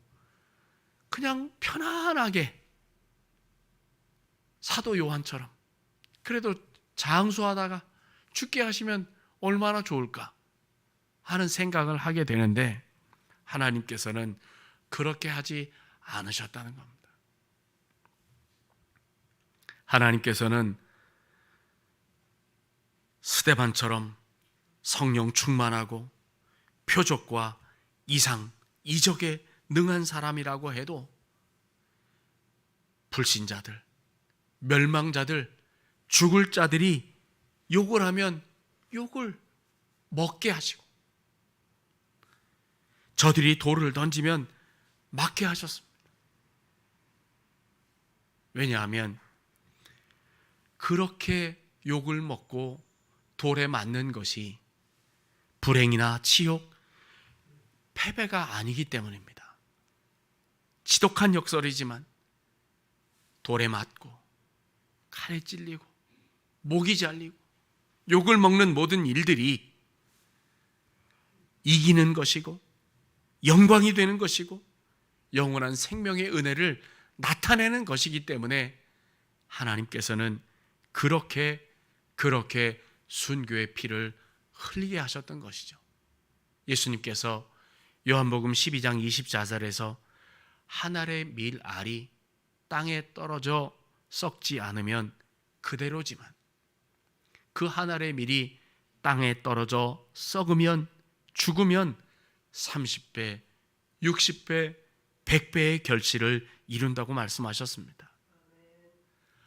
그냥 편안하게 사도 요한처럼 그래도 장수하다가 죽게 하시면 얼마나 좋을까 하는 생각을 하게 되는데, 하나님께서는 그렇게 하지 않으셨다는 겁니다. 하나님께서는 스데반처럼 성령 충만하고 표적과 이상, 이적에 능한 사람이라고 해도 불신자들, 멸망자들, 죽을 자들이 욕을 하면 욕을 먹게 하시고, 저들이 돌을 던지면 맞게 하셨습니다. 왜냐하면 그렇게 욕을 먹고 돌에 맞는 것이 불행이나 치욕, 패배가 아니기 때문입니다. 지독한 역설이지만 돌에 맞고 칼에 찔리고 목이 잘리고 욕을 먹는 모든 일들이 이기는 것이고 영광이 되는 것이고 영원한 생명의 은혜를 나타내는 것이기 때문에 하나님께서는 그렇게 순교의 피를 흘리게 하셨던 것이죠. 예수님께서 요한복음 12장 24절에서 한 알의 밀알이 땅에 떨어져 썩지 않으면 그대로지만 그 한 알의 밀이 땅에 떨어져 썩으면 죽으면 30배, 60배, 100배의 결실을 이룬다고 말씀하셨습니다.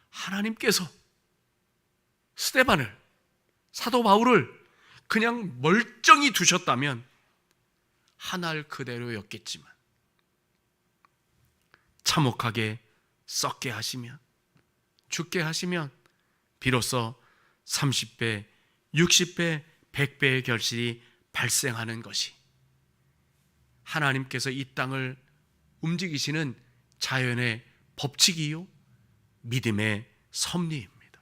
하나님께서 스데반을, 사도 바울을 그냥 멀쩡히 두셨다면 한 알 그대로였겠지만 참혹하게 썩게 하시면, 죽게 하시면 비로소 30배, 60배, 100배의 결실이 발생하는 것이 하나님께서 이 땅을 움직이시는 자연의 법칙이요 믿음의 섭리입니다.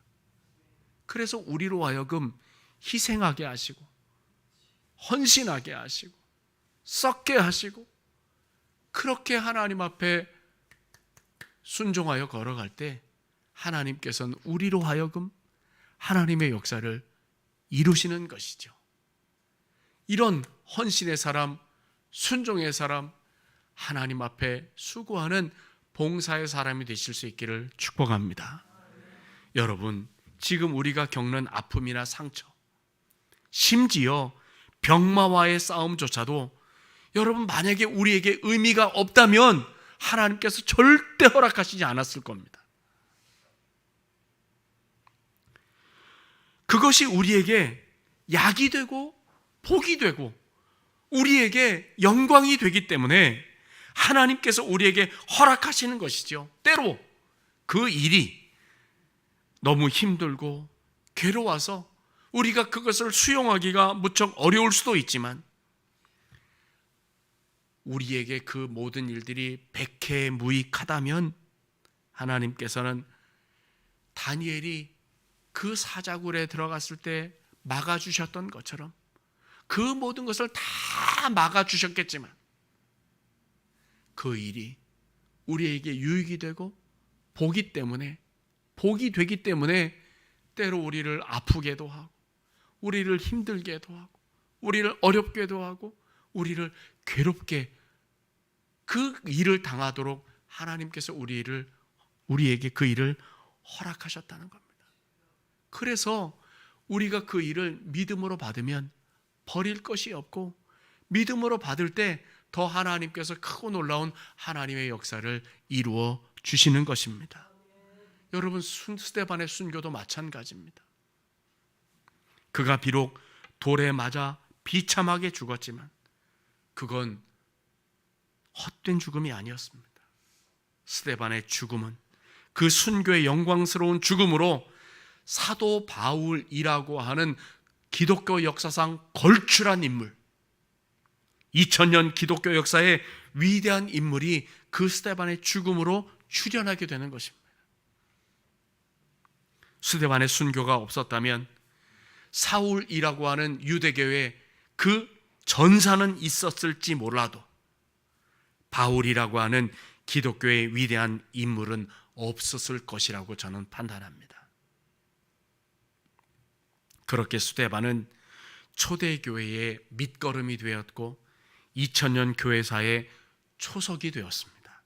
그래서 우리로 하여금 희생하게 하시고 헌신하게 하시고 썩게 하시고 그렇게 하나님 앞에 순종하여 걸어갈 때 하나님께서는 우리로 하여금 하나님의 역사를 이루시는 것이죠. 이런 헌신의 사람, 순종의 사람, 하나님 앞에 수고하는 봉사의 사람이 되실 수 있기를 축복합니다. 여러분, 지금 우리가 겪는 아픔이나 상처, 심지어 병마와의 싸움조차도 여러분 만약에 우리에게 의미가 없다면 하나님께서 절대 허락하시지 않았을 겁니다. 그것이 우리에게 약이 되고 복이 되고 우리에게 영광이 되기 때문에 하나님께서 우리에게 허락하시는 것이죠. 때로 그 일이 너무 힘들고 괴로워서 우리가 그것을 수용하기가 무척 어려울 수도 있지만 우리에게 그 모든 일들이 백해무익하다면 하나님께서는 다니엘이 그 사자굴에 들어갔을 때 막아주셨던 것처럼 그 모든 것을 다 막아주셨겠지만 그 일이 우리에게 유익이 되고 복이 되기 때문에 때로 우리를 아프게도 하고 우리를 힘들게도 하고 우리를 어렵게도 하고 우리를 괴롭게 그 일을 당하도록 하나님께서 우리에게 그 일을 허락하셨다는 겁니다. 그래서 우리가 그 일을 믿음으로 받으면 버릴 것이 없고 믿음으로 받을 때 더 하나님께서 크고 놀라운 하나님의 역사를 이루어 주시는 것입니다. 여러분, 스데반의 순교도 마찬가지입니다. 그가 비록 돌에 맞아 비참하게 죽었지만 그건 헛된 죽음이 아니었습니다. 스데반의 죽음은 그 순교의 영광스러운 죽음으로 사도 바울이라고 하는 기독교 역사상 걸출한 인물, 2000년 기독교 역사의 위대한 인물이 그 스데반의 죽음으로 출현하게 되는 것입니다. 스데반의 순교가 없었다면 사울이라고 하는 유대교의 그 전사는 있었을지 몰라도 바울이라고 하는 기독교의 위대한 인물은 없었을 것이라고 저는 판단합니다. 그렇게 스데반은 초대교회의 밑거름이 되었고 2000년 교회사의 초석이 되었습니다.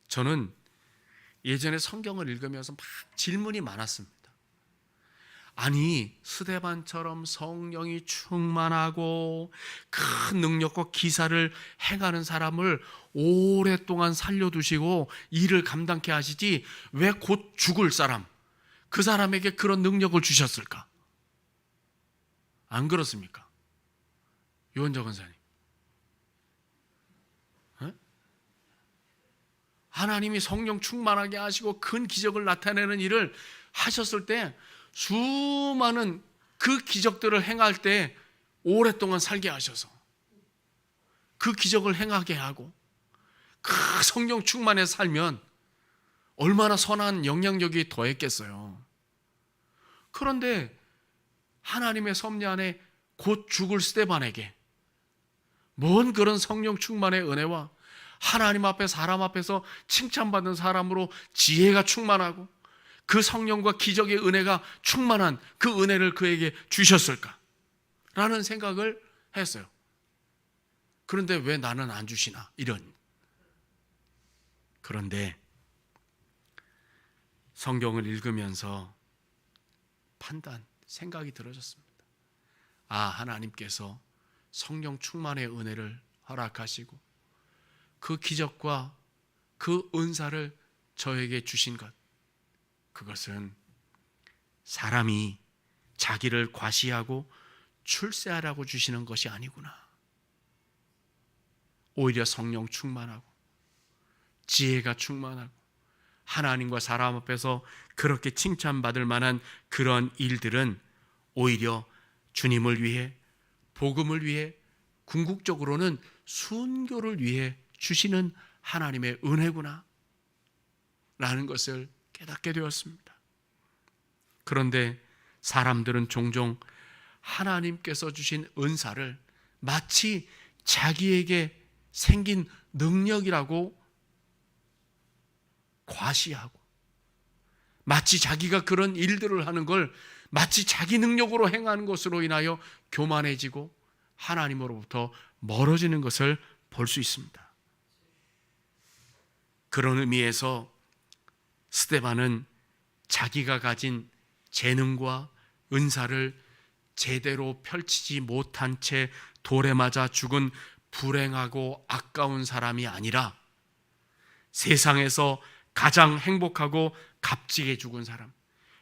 저는 예전에 성경을 읽으면서 막 질문이 많았습니다. 아니, 스데반처럼 성령이 충만하고 큰 능력과 기사를 행하는 사람을 오랫동안 살려두시고 일을 감당케 하시지 왜 곧 죽을 사람, 그 사람에게 그런 능력을 주셨을까? 안 그렇습니까? 유원정 권사님, 하나님이 성령 충만하게 하시고 큰 기적을 나타내는 일을 하셨을 때 수많은 그 기적들을 행할 때 오랫동안 살게 하셔서 그 기적을 행하게 하고 그 성령 충만에 살면 얼마나 선한 영향력이 더했겠어요. 그런데 하나님의 섭리 안에 곧 죽을 스데반에게 뭔 그런 성령 충만의 은혜와 하나님 앞에 사람 앞에서 칭찬받는 사람으로 지혜가 충만하고 그 성령과 기적의 은혜가 충만한 그 은혜를 그에게 주셨을까? 라는 생각을 했어요. 그런데 왜 나는 안 주시나? 이런. 그런데 성경을 읽으면서 생각이 들어졌습니다. 아, 하나님께서 성령 충만의 은혜를 허락하시고 그 기적과 그 은사를 저에게 주신 것, 그것은 사람이 자기를 과시하고 출세하라고 주시는 것이 아니구나. 오히려 성령 충만하고 지혜가 충만하고 하나님과 사람 앞에서 그렇게 칭찬받을 만한 그런 일들은 오히려 주님을 위해, 복음을 위해, 궁극적으로는 순교를 위해 주시는 하나님의 은혜구나 라는 것을 깨닫게 되었습니다. 그런데 사람들은 종종 하나님께서 주신 은사를 마치 자기에게 생긴 능력이라고 과시하고, 마치 자기가 그런 일들을 하는 걸 마치 자기 능력으로 행하는 것으로 인하여 교만해지고 하나님으로부터 멀어지는 것을 볼 수 있습니다. 그런 의미에서 스데반은 자기가 가진 재능과 은사를 제대로 펼치지 못한 채 돌에 맞아 죽은 불행하고 아까운 사람이 아니라 세상에서 가장 행복하고 값지게 죽은 사람,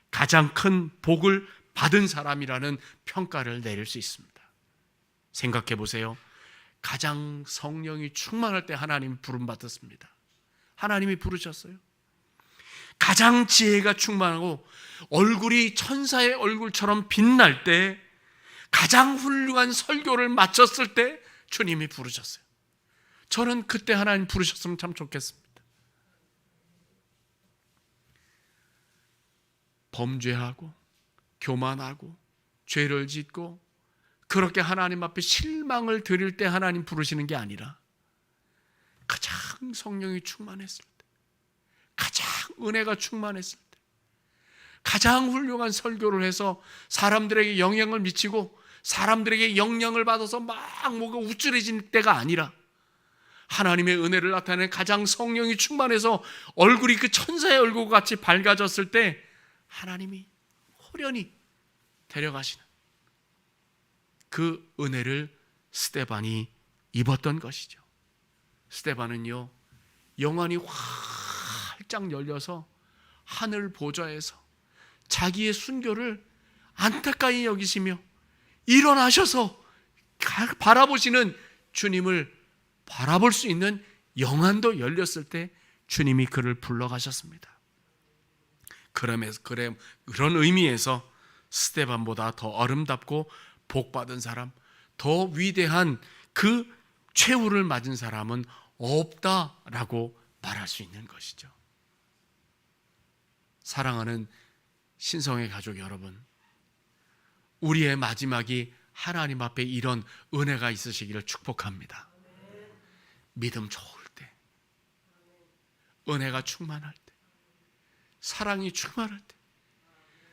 가장 큰 복을 받은 사람이라는 평가를 내릴 수 있습니다. 생각해 보세요. 가장 성령이 충만할 때 하나님 부름받았습니다. 하나님이 부르셨어요. 가장 지혜가 충만하고 얼굴이 천사의 얼굴처럼 빛날 때, 가장 훌륭한 설교를 마쳤을 때 주님이 부르셨어요. 저는 그때 하나님 부르셨으면 참 좋겠습니다. 범죄하고 교만하고 죄를 짓고 그렇게 하나님 앞에 실망을 드릴 때 하나님 부르시는 게 아니라 가장 성령이 충만했을 때, 가장 은혜가 충만했을 때, 가장 훌륭한 설교를 해서 사람들에게 영향을 미치고 사람들에게 영향을 받아서 막 뭐가 우쭐해진 때가 아니라 하나님의 은혜를 나타내는 가장 성령이 충만해서 얼굴이 그 천사의 얼굴과 같이 밝아졌을 때 하나님이 호련히 데려가시는 그 은혜를 스데반이 입었던 것이죠. 스데반은요, 영안이 활짝 열려서 하늘 보좌에서 자기의 순교를 안타까이 여기시며 일어나셔서 바라보시는 주님을 바라볼 수 있는 영안도 열렸을 때 주님이 그를 불러가셨습니다. 그런 의미에서 스데반보다 더 아름답고 복받은 사람, 더 위대한 그 최후를 맞은 사람은 없다라고 말할 수 있는 것이죠. 사랑하는 신성의 가족 여러분, 우리의 마지막이 하나님 앞에 이런 은혜가 있으시기를 축복합니다. 믿음 좋을 때, 은혜가 충만할 때, 사랑이 충만할 때,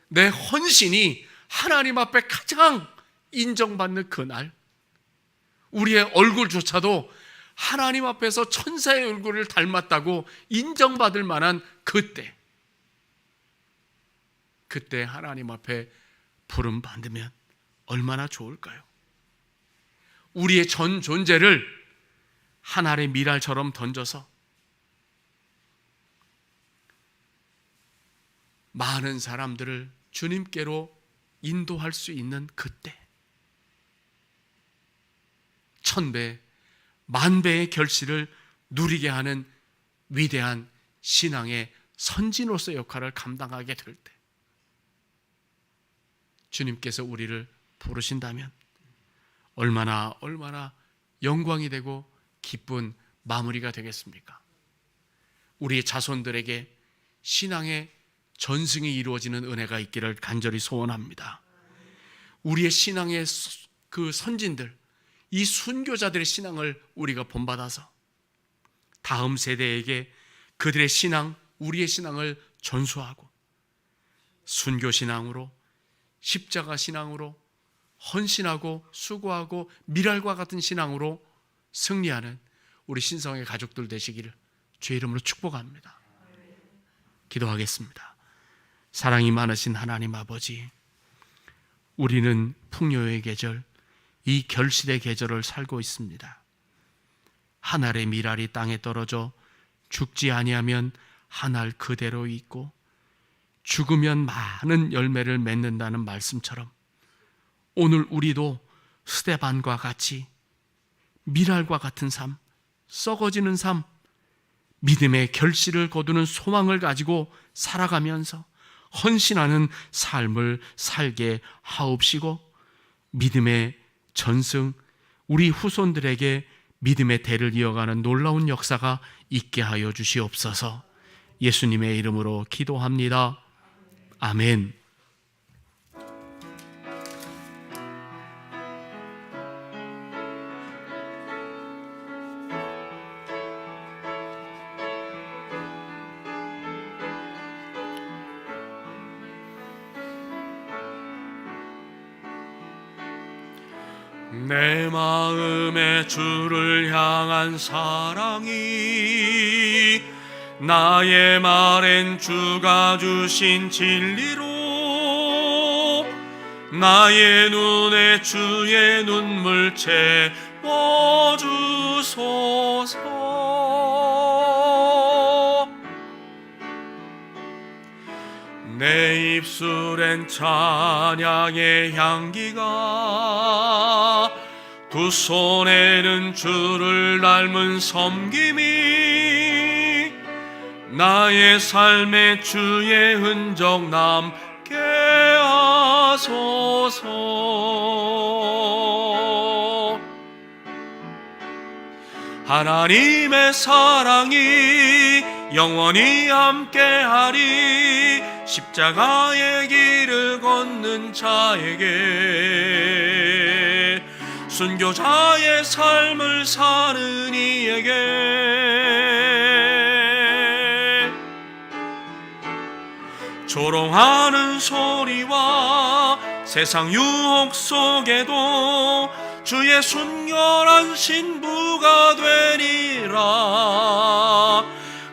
내 헌신이 하나님 앞에 가장 인정받는 그날, 우리의 얼굴조차도 하나님 앞에서 천사의 얼굴을 닮았다고 인정받을 만한 그때 하나님 앞에 부름 받으면 얼마나 좋을까요? 우리의 전 존재를 한 알의 밀알처럼 던져서 많은 사람들을 주님께로 인도할 수 있는 그때, 1000배, 10,000배의 결실을 누리게 하는 위대한 신앙의 선진으로서 역할을 감당하게 될 때, 주님께서 우리를 부르신다면 얼마나 영광이 되고 기쁜 마무리가 되겠습니까? 우리의 자손들에게 신앙의 전승이 이루어지는 은혜가 있기를 간절히 소원합니다. 우리의 신앙의 그 선진들, 이 순교자들의 신앙을 우리가 본받아서 다음 세대에게 그들의 신앙, 우리의 신앙을 전수하고 순교 신앙으로, 십자가 신앙으로, 헌신하고 수고하고 미랄과 같은 신앙으로 승리하는 우리 신성의 가족들 되시기를 주의 이름으로 축복합니다. 기도하겠습니다. 사랑이 많으신 하나님 아버지, 우리는 풍요의 계절, 이 결실의 계절을 살고 있습니다. 한 알의 밀알이 땅에 떨어져 죽지 아니하면 한 알 그대로 있고 죽으면 많은 열매를 맺는다는 말씀처럼 오늘 우리도 스데반과 같이 밀알과 같은 삶, 썩어지는 삶, 믿음의 결실을 거두는 소망을 가지고 살아가면서 헌신하는 삶을 살게 하옵시고 믿음의 전승, 우리 후손들에게 믿음의 대를 이어가는 놀라운 역사가 있게 하여 주시옵소서. 예수님의 이름으로 기도합니다. 아멘. 내 마음에 주를 향한 사랑이 나의 말엔 주가 주신 진리로 나의 눈에 주의 눈물 채워주소서. 내 입술엔 찬양의 향기가 두 손에는 주를 닮은 섬김이 나의 삶에 주의 흔적 남게 하소서. 하나님의 사랑이 영원히 함께하리. 십자가의 길을 걷는 자에게, 순교자의 삶을 사는 이에게 조롱하는 소리와 세상 유혹 속에도 주의 순결한 신부가 되리라.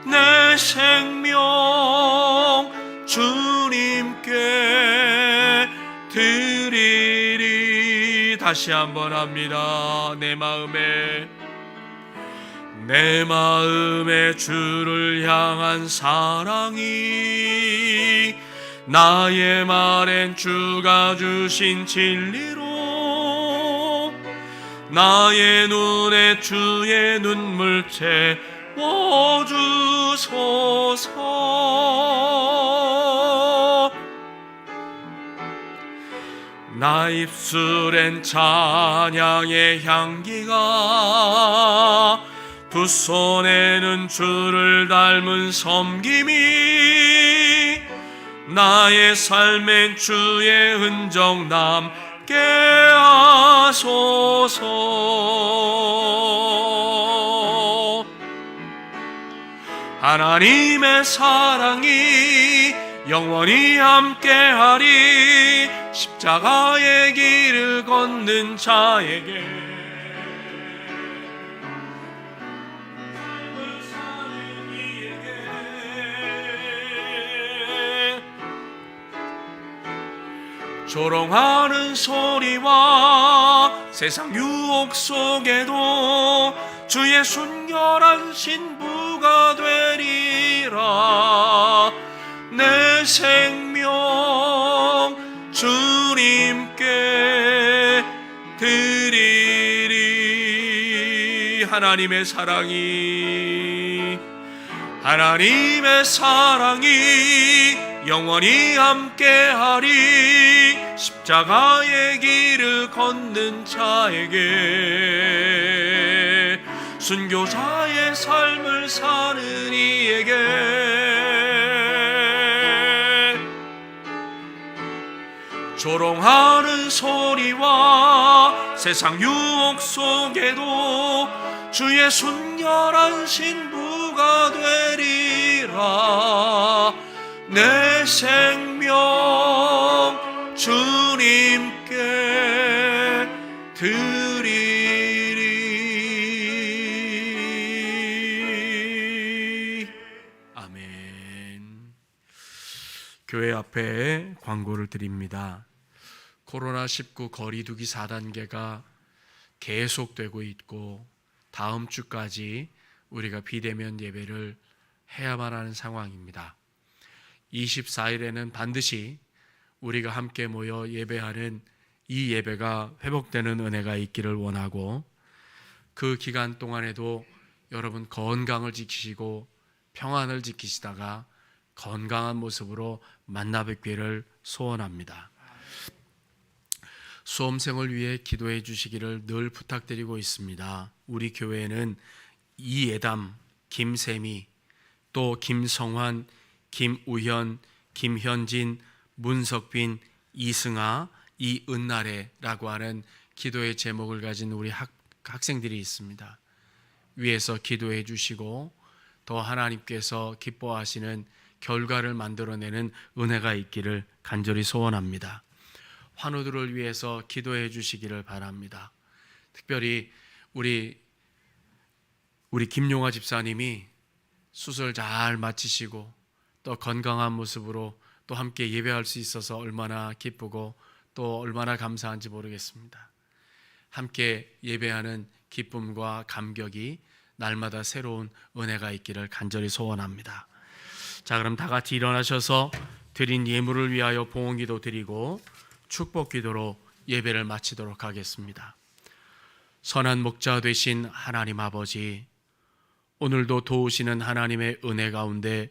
내 생명 주님께 드리리. 다시 한번 합니다. 내 마음에 주를 향한 사랑이 나의 말엔 주가 주신 진리로 나의 눈에 주의 눈물 채워주소서. 나 입술엔 찬양의 향기가 두 손에는 주를 닮은 섬김이 나의 삶엔 주의 흔적 남게 하소서. 하나님의 사랑이 영원히 함께하리. 십자가의 길을 걷는 자에게 조롱하는 소리와 세상 유혹 속에도 주의 순결한 신부가 되리라. 내 생명 주님께 드리리. 하나님의 사랑이 영원히 함께하리. 십자가의 길을 걷는 자에게, 순교자의 삶을 사는 이에게 조롱하는 소리와 세상 유혹 속에도 주의 순결한 신부가 되리라. 내 생명 주님께 드리리. 아멘. 교회 앞에 광고를 드립니다. 코로나19 거리두기 4단계가 계속되고 있고 다음 주까지 우리가 비대면 예배를 해야만 하는 상황입니다. 24일에는 반드시 우리가 함께 모여 예배하는 이 예배가 회복되는 은혜가 있기를 원하고, 그 기간 동안에도 여러분 건강을 지키시고 평안을 지키시다가 건강한 모습으로 만나 뵙기를 소원합니다. 수험생을 위해 기도해 주시기를 늘 부탁드리고 있습니다. 우리 교회에는 이예담, 김세미, 또 김성환, 김우현, 김현진, 문석빈, 이승아, 이은나래라고 하는 기도의 제목을 가진 우리 학생들이 있습니다. 위에서 기도해 주시고 더 하나님께서 기뻐하시는 결과를 만들어내는 은혜가 있기를 간절히 소원합니다. 환우들을 위해서 기도해 주시기를 바랍니다. 특별히 우리 김용화 집사님이 수술 잘 마치시고 또 건강한 모습으로 또 함께 예배할 수 있어서 얼마나 기쁘고 또 얼마나 감사한지 모르겠습니다. 함께 예배하는 기쁨과 감격이 날마다 새로운 은혜가 있기를 간절히 소원합니다. 자, 그럼 다 같이 일어나셔서 드린 예물을 위하여 봉헌기도 드리고 축복기도로 예배를 마치도록 하겠습니다. 선한 목자 되신 하나님 아버지, 오늘도 도우시는 하나님의 은혜 가운데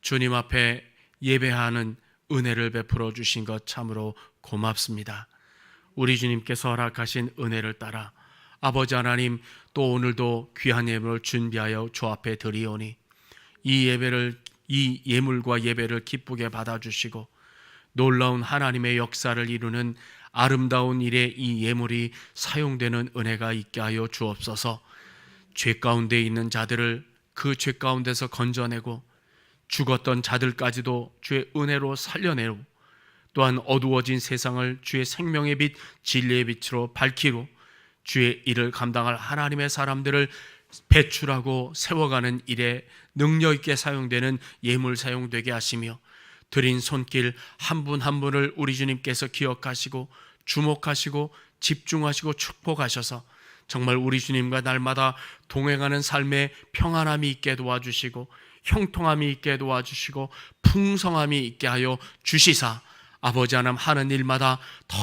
주님 앞에 예배하는 은혜를 베풀어 주신 것 참으로 고맙습니다. 우리 주님께서 허락하신 은혜를 따라 아버지 하나님, 또 오늘도 귀한 예물을 준비하여 주 앞에 드리오니 이 예물과 예배를 기쁘게 받아주시고 놀라운 하나님의 역사를 이루는 아름다운 일에 이 예물이 사용되는 은혜가 있게 하여 주옵소서. 죄 가운데 있는 자들을 그 죄 가운데서 건져내고 죽었던 자들까지도 주의 은혜로 살려내고, 또한 어두워진 세상을 주의 생명의 빛, 진리의 빛으로 밝히고 주의 일을 감당할 하나님의 사람들을 배출하고 세워가는 일에 능력 있게 사용되는 예물 사용되게 하시며, 드린 손길 한 분 한 분을 우리 주님께서 기억하시고 주목하시고 집중하시고 축복하셔서 정말 우리 주님과 날마다 동행하는 삶에 평안함이 있게 도와주시고 형통함이 있게 도와주시고 풍성함이 있게 하여 주시사 아버지 하나님 하는 일마다 더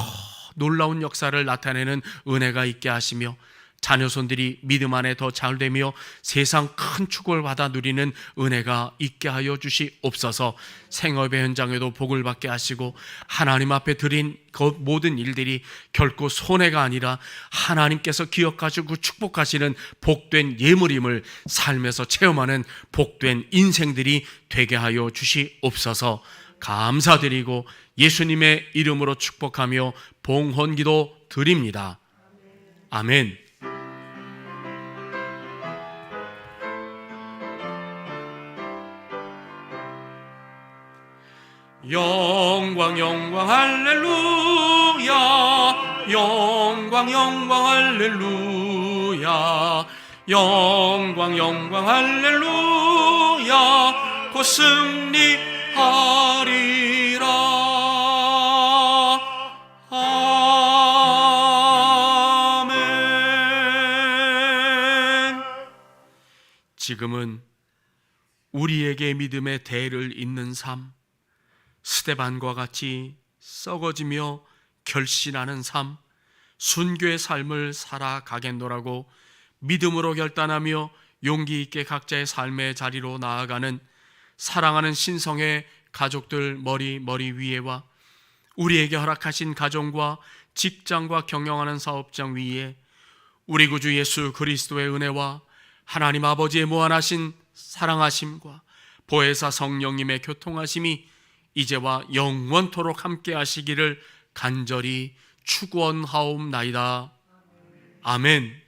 놀라운 역사를 나타내는 은혜가 있게 하시며 자녀손들이 믿음 안에 더 잘되며 세상 큰 축복을 받아 누리는 은혜가 있게 하여 주시옵소서. 생업의 현장에도 복을 받게 하시고 하나님 앞에 드린 그 모든 일들이 결코 손해가 아니라 하나님께서 기억하시고 축복하시는 복된 예물임을 삶에서 체험하는 복된 인생들이 되게 하여 주시옵소서. 감사드리고 예수님의 이름으로 축복하며 봉헌기도 드립니다. 아멘. 영광 영광 할렐루야, 영광 영광 할렐루야, 영광 영광 할렐루야, 곧 승리하리라. 아멘. 지금은 우리에게 믿음의 대를 잇는 삶, 스데반과 같이 썩어지며 결신하는 삶, 순교의 삶을 살아가겠노라고 믿음으로 결단하며 용기 있게 각자의 삶의 자리로 나아가는 사랑하는 신성의 가족들 머리 위에와 우리에게 허락하신 가정과 직장과 경영하는 사업장 위에 우리 구주 예수 그리스도의 은혜와 하나님 아버지의 무한하신 사랑하심과 보혜사 성령님의 교통하심이 이제와 영원토록 함께 하시기를 간절히 축원하옵나이다. 아멘.